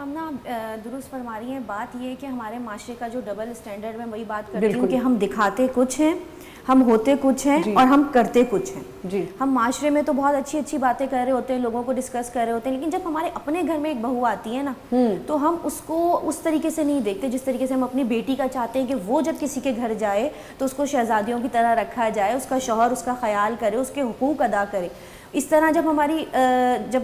اب نا درست فرما رہی ہیں. بات یہ ہے کہ ہمارے معاشرے کا جو ڈبل اسٹینڈرڈ, میں وہی بات کرتی ہوں کہ ہم دکھاتے کچھ ہیں, ہم ہوتے کچھ ہیں اور ہم کرتے کچھ ہیں. ہم معاشرے میں تو بہت اچھی اچھی باتیں کر رہے ہوتے ہیں, لوگوں کو ڈسکس کر رہے ہوتے ہیں, لیکن جب ہمارے اپنے گھر میں ایک بہو آتی ہے نا, تو ہم اس کو اس طریقے سے نہیں دیکھتے جس طریقے سے ہم اپنی بیٹی کا چاہتے ہیں کہ وہ جب کسی کے گھر جائے تو اس کو شہزادیوں کی طرح رکھا جائے, اس کا شوہر اس کا خیال کرے, اس کے حقوق ادا کرے. اس طرح جب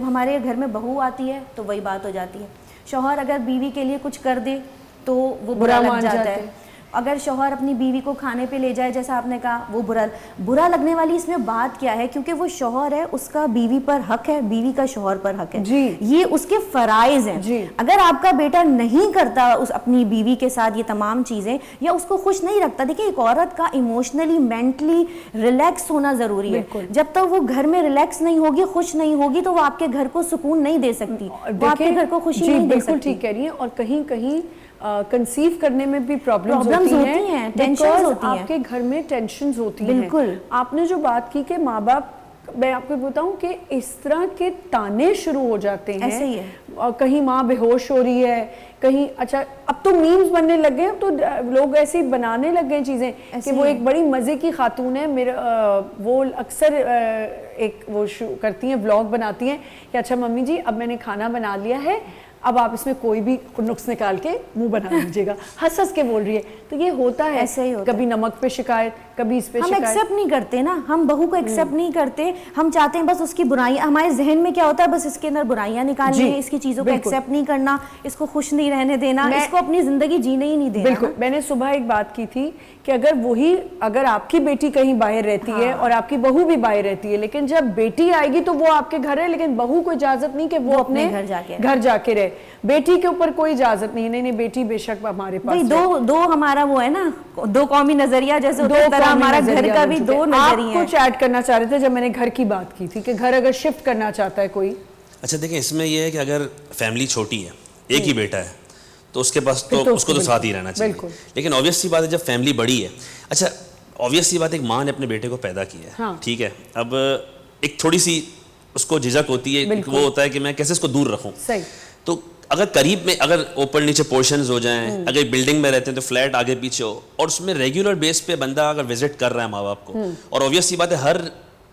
ہمارے گھر میں بہو آتی ہے تو وہی بات ہو جاتی ہے. شوہر اگر بیوی کے لیے کچھ کر دے تو وہ برا لگ جاتا ہے. اگر شوہر اپنی بیوی کو کھانے پہ لے جائے, جیسا آپ نے کہا, وہ برا لگنے والی اس میں بات کیا ہے, کیونکہ وہ شوہر ہے, اس کا بیوی پر حق ہے, بیوی کا شوہر پر حق ہے, یہ اس کے فرائض ہیں. اگر آپ کا بیٹا نہیں کرتا اپنی بیوی کے ساتھ یہ تمام چیزیں, یا اس کو خوش نہیں رکھتا, دیکھیں ایک عورت کا ایموشنلی مینٹلی ریلیکس ہونا ضروری ہے. جب تک وہ گھر میں ریلیکس نہیں ہوگی, خوش نہیں ہوگی, تو وہ آپ کے گھر کو سکون نہیں دے سکتی, وہ آپ کے گھر کو خوشی نہیں دے سکتی. بالکل ٹھیک کہہ رہی ہیں. اور کہیں کہیں کنسیو کرنے میں بھی پرابلمز ہوتی ہیں, ٹینشنز ہوتی ہیں, آپ کے گھر میں ٹینشنز ہوتی ہیں. بالکل آپ نے جو بات کی کہ ماں باپ, میں آپ کو بتاؤں کہ اس طرح کے تانے شروع ہو جاتے ہیں. ایسے ہی ہے. اور کہیں ماں بے ہوش ہو رہی ہے, کہیں اچھا اب تو میمز بننے لگ گئے, اب تو لوگ ایسے ہی بنانے لگ گئے چیزیں کہ وہ ایک بڑی مزے کی خاتون ہے, وہ اکثر ایک وہ کرتی ہیں, ولاگ بناتی ہیں کہ اچھا ممی جی اب میں نے کھانا بنا لیا ہے, اب آپ اس میں کوئی بھی نقص نکال کے منہ بنا لیجیے گا. ہنس ہنس کے بول رہی ہے. تو یہ ہوتا ہے, ایسے ہی ہوتا ہے. کبھی نمک پہ شکایت, کبھی اس پہ شکایت. ہم ایکسیپٹ نہیں کرتے نا, ہم بہو کو ایکسیپٹ نہیں کرتے. ہم چاہتے ہیں بس اس کی برائیاں, ہمارے ذہن میں کیا ہوتا ہے, بس اس کے اندر برائیاں نکالنی ہے, اس کی چیزوں کو ایکسیپٹ نہیں کرنا, اس کو خوش نہیں رہنے دینا, اس کو اپنی زندگی جینے ہی نہیں دینا. بالکل. میں نے صبح ایک بات کی تھی کہ اگر آپ کی بیٹی کہیں باہر رہتی ہے اور آپ کی بہو بھی باہر رہتی ہے, لیکن جب بیٹی آئے گی تو وہ آپ کے گھر ہے, لیکن بہو کو اجازت نہیں کہ وہ اپنے گھر جا کے رہے. بیٹی کے اوپر کوئی اجازت نہیں. نہیں بیٹی بے شک ہمارے پاس دو ہمارا وہ ہے نا, دو قومی نظریہ جیسے ہوتا ہے, ہمارا گھر کا بھی دو نظریہ ہے. آپ کچھ ایڈ کرنا چاہ رہے تھے جب میں نے گھر کی بات کی تھی کہ گھر اگر شفٹ کرنا چاہتا ہے کوئی. اچھا دیکھیں, اس میں یہ ہے کہ اگر فیملی چھوٹی ہے, ایک ہی بیٹا ہے, تو اس کے پاس تو اس کو تو ساتھ ہی رہنا چاہیے. لیکن آبویس سی بات ہے جب فیملی بڑی ہے, اچھا آبویس سی بات ہے, ایک ماں نے اپنے بیٹے کو پیدا کیا ہے, ٹھیک ہے, اب ایک تھوڑی سی اس کو جھجک ہوتی ہے, وہ ہوتا ہے کہ میں کیسے اس کو دور رکھوں. تو اگر قریب میں, اگر اوپر نیچے پورشنز ہو جائیں, اگر بلڈنگ میں رہتے ہیں تو فلیٹ آگے پیچھے ہو, اور اس میں ریگولر بیس پہ بندہ اگر وزٹ کر رہا ہے ماں باپ کو, اور آبویس سی بات ہے ہر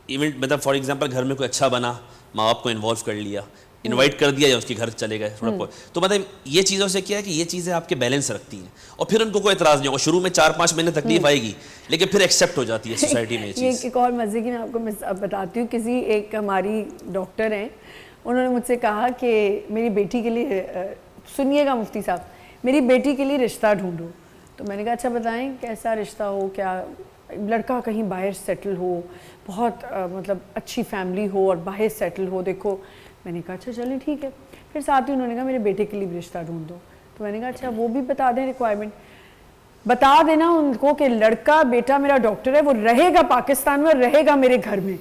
ایونٹ, مطلب فار ایگزامپل گھر میں کوئی اچھا بنا, ماں باپ کو انوالو کر لیا, انوائٹ کر دیا, یا اس کے گھر چلے گئے تھوڑا, تو مطلب یہ چیزوں سے کیا ہے کہ یہ چیزیں آپ کے بیلنس رکھتی ہیں, اور پھر ان کو کوئی اعتراض نہیں ہوگا. شروع میں 4-5 مہینے تکلیف آئے گی, لیکن پھر ایکسیپٹ ہو جاتی ہے سوسائٹی میں یہ چیز. ایک اور مزے کی میں آپ کو بتاتی ہوں. کسی ایک ہماری ڈاکٹر ہیں, انہوں نے مجھ سے کہا کہ میری بیٹی کے لیے, سنیے گا مفتی صاحب, میری بیٹی کے لیے رشتہ ڈھونڈو. تو میں نے کہا اچھا بتائیں کیسا رشتہ ہو, کیا لڑکا کہیں باہر سیٹل ہو, بہت مطلب اچھی فیملی ہو اور باہر سیٹل ہو. دیکھو میں نے کہا اچھا چلیں ٹھیک ہے. پھر ساتھ ہی انہوں نے کہا میرے بیٹے کے لیے بھی رشتہ ڈھونڈ دو. تو میں نے کہا اچھا وہ بھی بتا دیں ریکوائرمنٹ, بتا دینا ان کو کہ لڑکا بیٹا میرا ڈاکٹر ہے, وہ رہے گا پاکستان میں, رہے گا میرے گھر میں.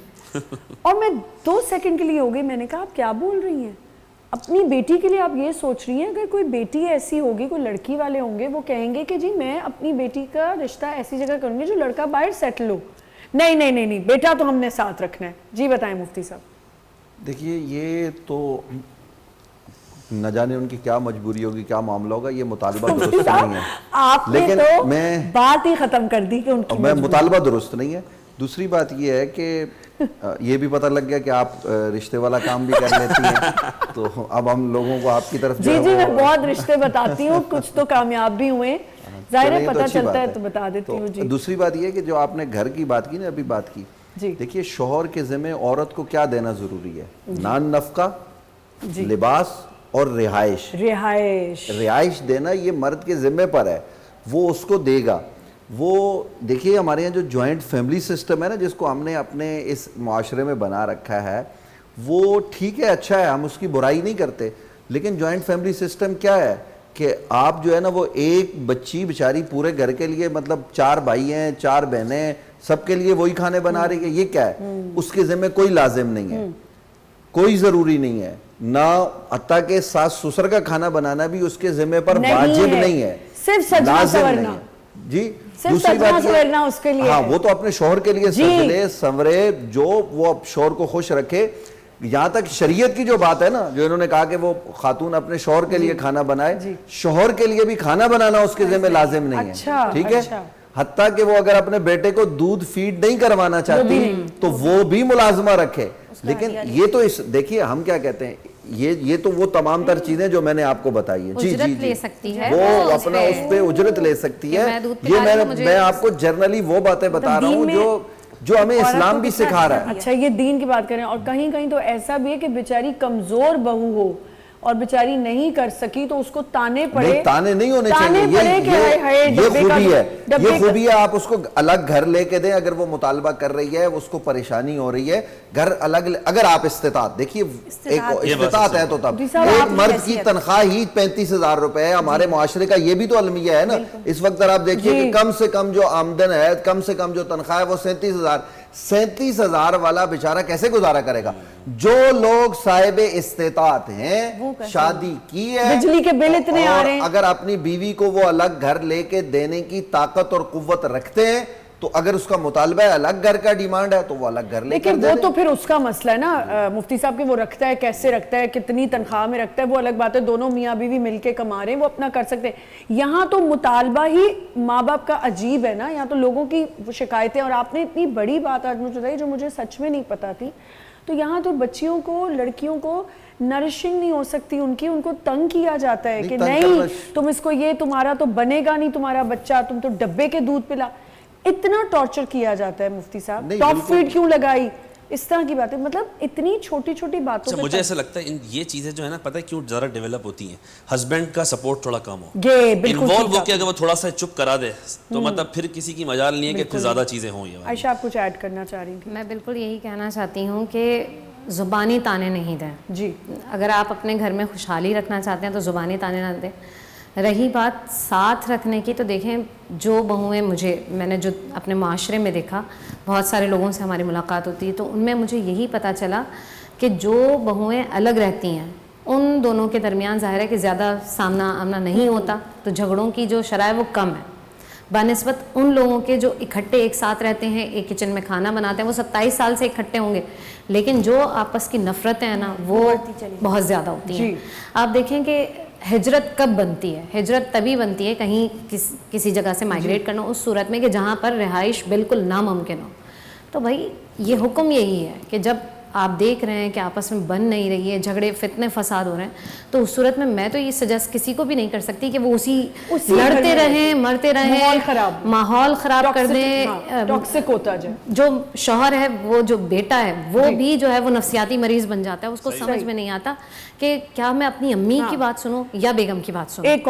اور میں 2 سیکنڈ کے لیے ہو گئی, میں نے کہا آپ کیا بول رہی ہیں, اپنی بیٹی کے لیے آپ یہ سوچ رہی ہیں. اگر کوئی بیٹی ایسی ہوگی, کوئی لڑکی والے ہوں گے, وہ کہیں گے کہ جی میں اپنی بیٹی کا رشتہ ایسی جگہ کروں گی جو لڑکا باہر سیٹل ہو. نہیں نہیں نہیں نہیں, بیٹا تو ہم نے ساتھ رکھنا ہے. جی بتائیں مفتی صاحب. دیکھیے یہ تو نہ جانے ان کی کیا مجبوری ہوگی, کیا معاملہ ہوگا, یہ مطالبہ درست نہیں ہے. آپ نے تو بات ہی ختم کر دی کہ ان کی مطالبہ درست نہیں ہے. دوسری بات یہ ہے کہ یہ بھی پتہ لگ گیا کہ آپ رشتے والا کام بھی کر لیتی ہیں, تو اب ہم لوگوں کو آپ کی طرف جی میں بہت رشتے بتاتی ہوں, کچھ تو کامیاب بھی ہوئے, ظاہر ہے پتہ چلتا ہے تو بتا دیتی ہوں. جی دوسری بات یہ ہے کہ جو آپ نے گھر کی بات کی نا, ابھی بات کی, دیکھیے شوہر کے ذمہ عورت کو کیا دینا ضروری ہے, نان نفقہ, لباس اور رہائش دینا یہ مرد کے ذمہ پر ہے, وہ اس کو دے گا. وہ دیکھیے ہمارے یہاں جو جوائنٹ فیملی سسٹم ہے نا, جس کو ہم نے اپنے اس معاشرے میں بنا رکھا ہے, وہ ٹھیک ہے, اچھا ہے, ہم اس کی برائی نہیں کرتے. لیکن جوائنٹ فیملی سسٹم کیا ہے کہ آپ جو ہے نا, وہ ایک بچی بیچاری پورے گھر کے لیے, مطلب 4 بھائی ہیں, 4 بہنیں, سب کے لیے وہی کھانے بنا رہی ہے. یہ کیا ہے, اس کے ذمہ کوئی لازم نہیں ہے, کوئی ضروری نہیں ہے, نہ حتیٰ کہ ساس سسر کا کھانا بنانا بھی اس کے ذمہ پر واجب نہیں ہے, صرف سجنا سورنا. جی دوسری بات یہ, ہاں وہ تو اپنے شوہر کے لیے سجلے سنورے, جو وہ شوہر کو خوش رکھے. یہاں تک شریعت کی جو بات ہے نا، جو انہوں نے کہا کہ وہ خاتون اپنے شوہر کے لیے کھانا بنائے، شوہر کے لیے بھی کھانا بنانا اس کے ذمہ لازم نہیں ہے، ٹھیک ہے؟ حتیٰ کہ وہ اگر اپنے بیٹے کو دودھ فیڈ نہیں کروانا چاہتی تو وہ بھی ملازمہ رکھے. لیکن یہ تو دیکھیے ہم کیا کہتے ہیں، یہ تو وہ تمام تر چیزیں جو میں نے آپ کو بتائی ہیں. جی جی جی، وہ اپنا اس پہ اجرت لے سکتی ہے. یہ میں آپ کو جنرلی وہ باتیں بتا رہا ہوں جو ہمیں اسلام بھی سکھا رہا ہے. اچھا یہ دین کی بات کریں، اور کہیں کہیں تو ایسا بھی ہے کہ بیچاری کمزور بہو ہو اور بیچاری نہیں کر سکی تو اس کو تانے پڑے. تانے نہیں ہونے چاہیے، یہ خوبی ہے، یہ خوبی ہے. آپ اس کو الگ گھر لے کے دیں، اگر وہ مطالبہ کر رہی ہے، اس کو پریشانی ہو رہی ہے، گھر الگ. اگر آپ استطاعت، دیکھیے استطاعت ہے تو تب ایک مرد کی تنخواہ ہی 35,000 روپے ہے. ہمارے معاشرے کا یہ بھی تو المیہ ہے نا. اس وقت آپ دیکھیے کہ کم سے کم جو آمدن ہے، کم سے کم جو تنخواہ ہے وہ 37,000 والا بیچارہ کیسے گزارا کرے گا؟ جو لوگ صاحب استطاعت ہیں، شادی کی ہے، بجلی کے بل اتنے آ رہے ہیں، اگر اپنی بیوی کو وہ الگ گھر لے کے دینے کی طاقت اور قوت رکھتے ہیں تو اگر اس کا مطالبہ ہے الگ گھر کا ڈیمانڈ ہے تو وہ الگ گھر لے کر دے دیں. لیکن وہ تو پھر اس کا مسئلہ ہے نا مفتی صاحب کہ وہ رکھتا ہے کیسے رکھتا ہے، کتنی تنخواہ میں رکھتا ہے، وہ الگ بات ہے. دونوں میاں بیوی مل کے کما رہے ہیں، وہ اپنا کر سکتے ہیں. یہاں تو مطالبہ ہی ماں باپ کا عجیب ہے نا. یہاں تو لوگوں کی شکایتیں، اور آپ نے اتنی بڑی بات آج مجھے بتائی جو مجھے سچ میں نہیں پتا تھی. تو یہاں تو بچیوں کو، لڑکیوں کو نرشنگ نہیں ہو سکتی ان کی، ان کو تنگ کیا جاتا ہے کہ نہیں تم اس کو، یہ تمہارا تو بنے گا نہیں تمہارا بچہ، تم تو ڈبے کے دودھ پلا. اتنا ٹارچر کیا جاتا ہے مفتی صاحب. ٹاپ فیڈ کیوں لگائی، اس طرح کی باتیں، مطلب اتنی چھوٹی چھوٹی باتوں پہ. مجھے ایسا لگتا ہے یہ چیزیں جو ہے نا، پتہ ہے کیوں زیادہ ڈیولپ ہوتی ہیں؟ ہسبینڈ کا سپورٹ تھوڑا کم ہو، انوالو ہو کے اگر وہ تھوڑا سا چپ کرا دے تو مطلب پھر کسی کی مجال نہیں ہے کہ پھر زیادہ چیزیں ہوں. یہ عائشہ آپ کچھ ایڈ کرنا چاہ رہی تھی؟ میں بالکل یہی کہنا چاہتی ہوں کہ زبانی تانے نہیں دیں. جی، اگر آپ اپنے گھر میں خوشحالی رکھنا چاہتے ہیں تو زبانی تانے نہ دیں. رہی بات ساتھ رکھنے کی، تو دیکھیں جو بہویں میں نے جو اپنے معاشرے میں دیکھا، بہت سارے لوگوں سے ہماری ملاقات ہوتی ہے، تو ان میں مجھے یہی پتہ چلا کہ جو بہویں الگ رہتی ہیں ان دونوں کے درمیان ظاہر ہے کہ زیادہ سامنا آمنا نہیں ہوتا، تو جھگڑوں کی جو شرح وہ کم ہے بنسبت ان لوگوں کے جو اکٹھے ایک ساتھ رہتے ہیں، ایک کچن میں کھانا بناتے ہیں. وہ 27 سال سے اکٹھے ہوں گے لیکن جو آپس کی نفرتیں ہیں نا وہ بہت زیادہ ہوتی ہیں. آپ دیکھیں کہ ہجرت کب بنتی ہے؟ ہجرت تبھی بنتی ہے کہیں کسی جگہ سے مائگریٹ کرنا، اس صورت میں کہ جہاں پر رہائش بالکل ناممکن ہو. تو بھائی یہ حکم یہی ہے کہ جب آپ دیکھ رہے ہیں کہ آپس میں بن نہیں رہی ہے، جھگڑے فتنے فساد ہو رہے ہیں، تو اس صورت میں تو یہ سجیسٹ کسی کو بھی نہیں کر سکتی کہ وہ اسی لڑتے رہیں، مرتے رہیں، ماحول خراب کر دیں. ٹاکسک ہوتا جائے. جو شوہر ہے، وہ جو بیٹا ہے وہ بھی جو ہے وہ نفسیاتی مریض بن جاتا ہے. اس کو سمجھ میں نہیں آتا کہ کیا میں اپنی امی کی بات سنوں یا بیگم کی بات سنوں.